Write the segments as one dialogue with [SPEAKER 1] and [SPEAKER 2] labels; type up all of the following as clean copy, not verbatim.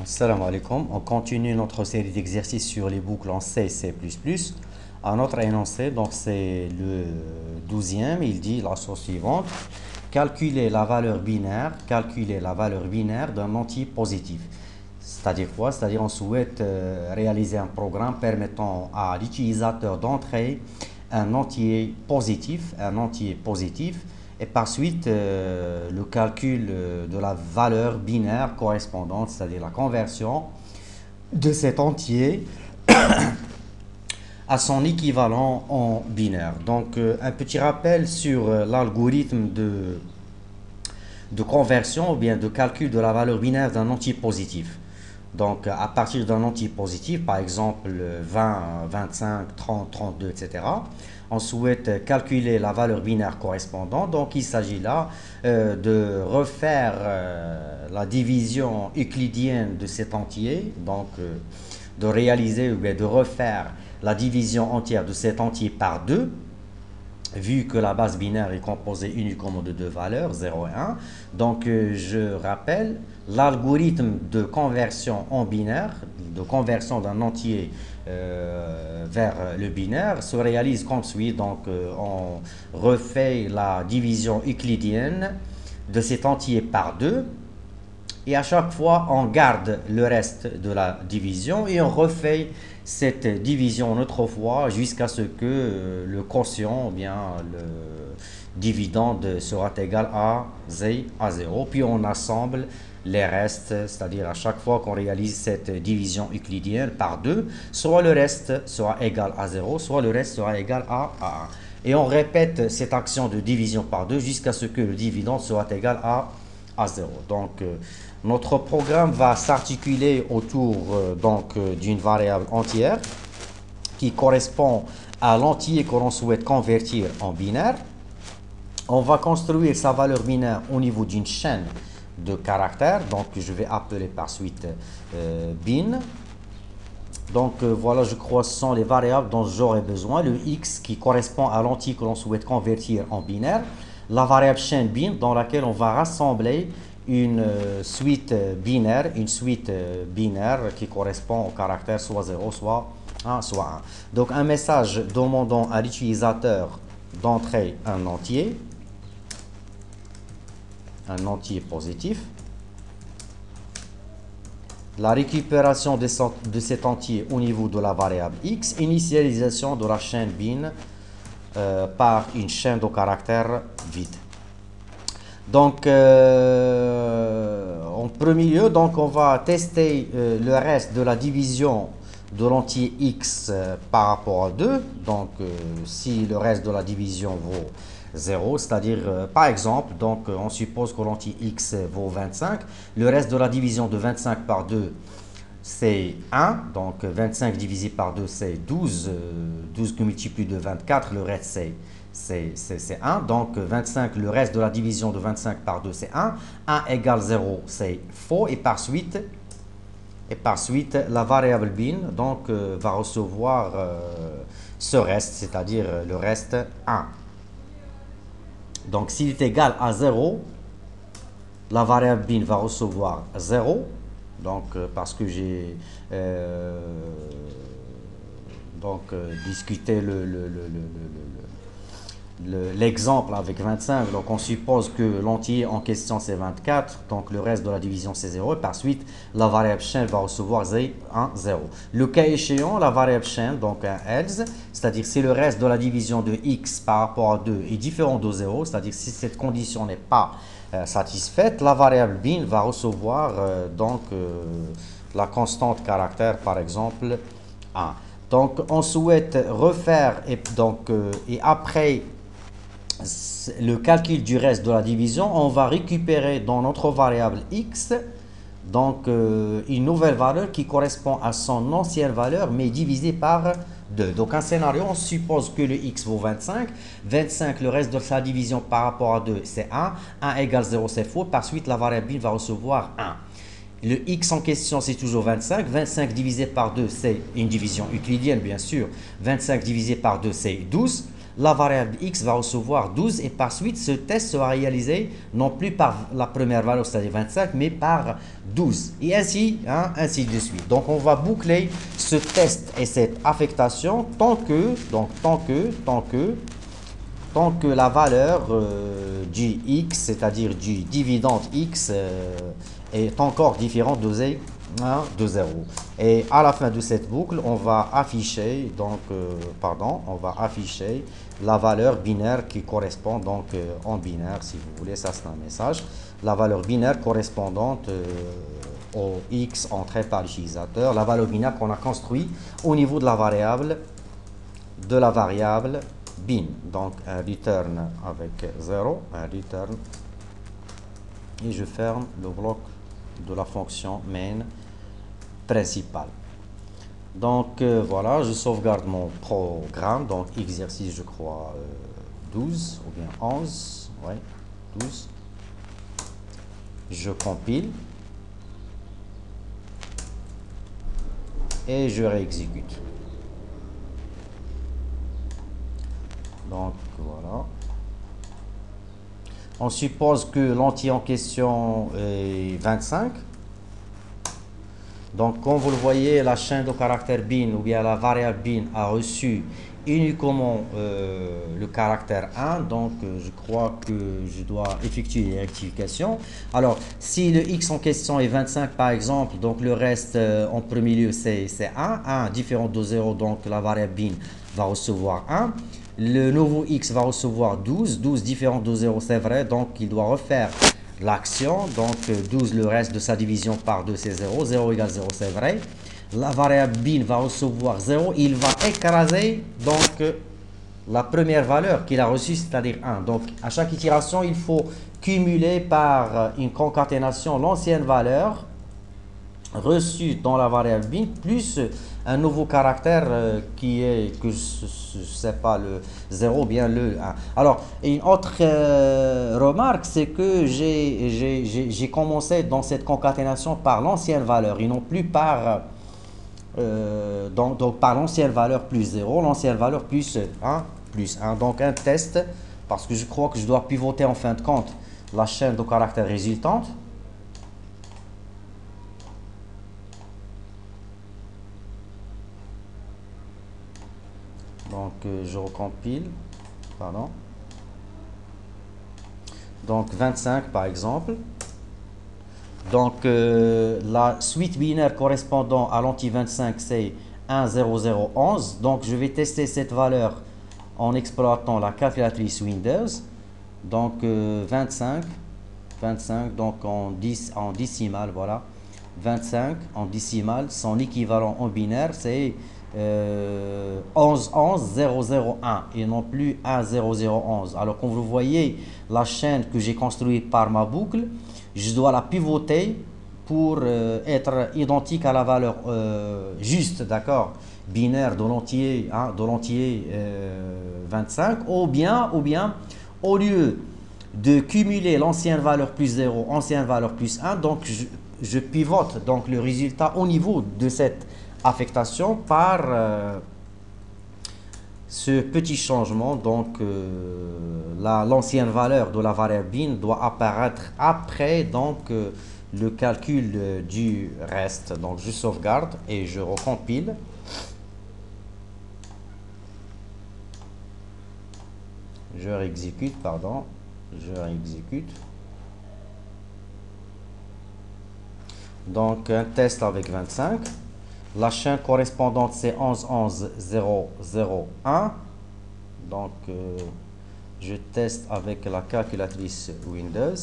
[SPEAKER 1] Salam alaikum. On continue notre série d'exercices sur les boucles en C et C++. À notre énoncé, donc c'est le 12e, il dit la chose suivante. Calculer la valeur binaire d'un entier positif. C'est-à-dire quoi? C'est-à-dire on souhaite réaliser un programme permettant à l'utilisateur d'entrer un entier positif, et par suite le calcul de la valeur binaire correspondante, c'est-à-dire la conversion de cet entier à son équivalent en binaire. Donc un petit rappel sur l'algorithme de conversion ou bien de calcul de la valeur binaire d'un entier positif. Donc à partir d'un entier positif, par exemple 20, 25, 30, 32, etc., on souhaite calculer la valeur binaire correspondante. Donc il s'agit là de refaire la division euclidienne de cet entier, donc de réaliser ou bien de refaire la division entière de cet entier par 2, vu que la base binaire est composée uniquement de deux valeurs, 0 et 1. Donc je rappelle, l'algorithme de conversion en binaire, de conversion d'un entier vers le binaire, se réalise comme suit. Donc on refait la division euclidienne de cet entier par 2. Et à chaque fois, on garde le reste de la division et on refait cette division une autre fois jusqu'à ce que le quotient, ou bien le dividende sera égal à 0. Puis on assemble les restes, c'est-à-dire à chaque fois qu'on réalise cette division euclidienne par 2, soit le reste sera égal à 0, soit le reste sera égal à 1. Et on répète cette action de division par 2 jusqu'à ce que le dividende soit égal à 0. Donc notre programme va s'articuler autour d'une variable entière qui correspond à l'entier que l'on souhaite convertir en binaire. On va construire sa valeur binaire au niveau d'une chaîne de caractères, donc je vais appeler par suite bin. Donc voilà, je crois que ce sont les variables dont j'aurai besoin. Le x qui correspond à l'entier que l'on souhaite convertir en binaire. La variable chaîne bin dans laquelle on va rassembler une suite binaire, qui correspond au caractère soit 0, soit 1, soit 1. Donc un message demandant à l'utilisateur d'entrer un entier positif. La récupération de cet entier au niveau de la variable x, initialisation de la chaîne bin par une chaîne de caractères vide. Donc, en premier lieu, donc, on va tester le reste de la division de l'entier x par rapport à 2. Donc, si le reste de la division vaut 0, c'est-à-dire, par exemple, donc, on suppose que l'entier x vaut 25. Le reste de la division de 25 par 2, c'est 1. Donc, 25 divisé par 2, c'est 12. 12 que multiplie de 24, le reste, c'est 1. Donc 25, le reste de la division de 25 par 2, c'est 1. 1 égale 0, c'est faux. Et par suite, la variable bin donc, va recevoir ce reste, c'est-à-dire le reste 1. Donc s'il est égal à 0, la variable bin va recevoir 0. Donc parce que j'ai discuté l'exemple avec 25, donc on suppose que l'entier en question c'est 24, donc le reste de la division c'est 0, et par suite la variable chaîne va recevoir 0. Le cas échéant, la variable chaîne, donc un else, c'est-à-dire si le reste de la division de x par rapport à 2 est différent de 0, c'est-à-dire si cette condition n'est pas satisfaite, la variable bin va recevoir la constante caractère, par exemple 1. Donc on souhaite refaire et après le calcul du reste de la division, on va récupérer dans notre variable x donc une nouvelle valeur qui correspond à son ancienne valeur mais divisée par 2. Donc un scénario, on suppose que le x vaut 25. 25, le reste de sa division par rapport à 2, c'est 1. 1 égale 0, c'est faux. Par suite, la variable bin va recevoir 1. Le x en question, c'est toujours 25. 25 divisé par 2, c'est une division euclidienne, bien sûr. 25 divisé par 2, c'est 12. la variable x va recevoir 12 et par suite ce test sera réalisé non plus par la première valeur, c'est-à-dire 25, mais par 12 et ainsi, hein, ainsi de suite. Donc on va boucler ce test et cette affectation tant que la valeur du x, c'est-à-dire du dividende x, est encore différente de 0. De 0. Et à la fin de cette boucle, on va afficher on va afficher la valeur binaire qui correspond donc en binaire, si vous voulez, ça c'est un message, la valeur binaire correspondante au x entré par l'utilisateur, la valeur binaire qu'on a construit au niveau de la variable bin. Donc un return avec 0, un return, et je ferme le bloc de la fonction main principale. Donc voilà, je sauvegarde mon programme, donc exercice je crois 12 ou bien 11, ouais, 12. Je compile et je réexécute. Donc voilà. On suppose que l'entier en question est 25. Donc, comme vous le voyez, la chaîne de caractère bin ou bien la variable bin a reçu uniquement le caractère 1. Donc, je crois que je dois effectuer les rectifications. Alors, si le x en question est 25 par exemple, donc le reste en premier lieu c'est 1. 1 différent de 0, donc la variable bin va recevoir 1. Le nouveau x va recevoir 12. 12 différent de 0, c'est vrai, donc il doit refaire l'action, donc 12, le reste de sa division par 2 c'est 0, 0 égale 0 c'est vrai. La variable bin va recevoir 0, il va écraser donc la première valeur qu'il a reçue, c'est-à-dire 1. Donc à chaque itération, il faut cumuler par une concaténation l'ancienne valeur reçu dans la variable bin plus un nouveau caractère qui est, que je sais pas, le 0 ou bien le 1. Alors, une autre remarque, c'est que j'ai commencé dans cette concaténation par l'ancienne valeur et non plus par, donc par l'ancienne valeur plus 0, l'ancienne valeur plus 1, plus 1. Donc un test, parce que je crois que je dois pivoter en fin de compte la chaîne de caractères résultante. Donc je recompile, pardon. Donc 25 par exemple. Donc la suite binaire correspondant à l'anti 25 c'est 1 0 0 11. Donc je vais tester cette valeur en exploitant la calculatrice Windows. Donc 25 donc en décimale, voilà. 25 en décimale, son équivalent en binaire c'est 11 11 0 0 1 et non plus 1 0 0 11. Alors comme vous voyez, la chaîne que j'ai construite par ma boucle, je dois la pivoter pour être identique à la valeur juste, d'accord, binaire de l'entier, hein, de l'entier 25, ou bien au lieu de cumuler l'ancienne valeur plus 0, ancienne valeur plus 1, donc je pivote donc le résultat au niveau de cette affectation par ce petit changement. Donc l'ancienne valeur de la variable bin doit apparaître après donc le calcul du reste. Donc je sauvegarde et je recompile. Je réexécute, pardon. Je réexécute. Donc un test avec 25. La chaîne correspondante c'est 11 11 0 0 1. Donc je teste avec la calculatrice Windows.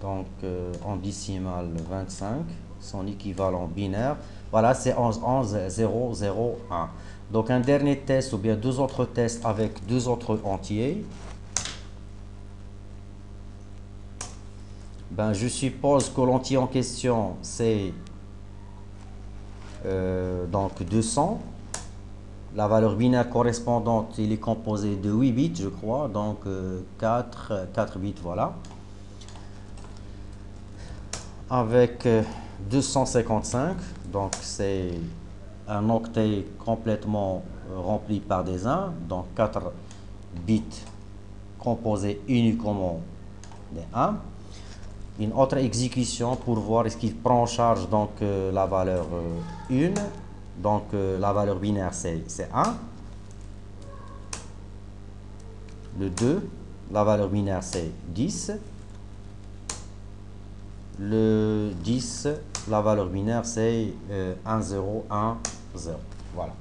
[SPEAKER 1] Donc en décimale 25, son équivalent binaire. Voilà, c'est 11 11 0 0 1. Donc un dernier test ou bien deux autres tests avec deux autres entiers. Ben, je suppose que l'entier en question c'est donc 200. La valeur binaire correspondante, il est composé de 8 bits, je crois, donc 4 bits, voilà. Avec 255, donc c'est un octet complètement rempli par des 1, donc 4 bits composés uniquement des 1. Une autre exécution pour voir est-ce qu'il prend en charge donc la valeur 1, donc la valeur binaire c'est 1. Le 2, la valeur binaire c'est 10. Le 10, la valeur binaire c'est 1, 0, 1, 0. Voilà.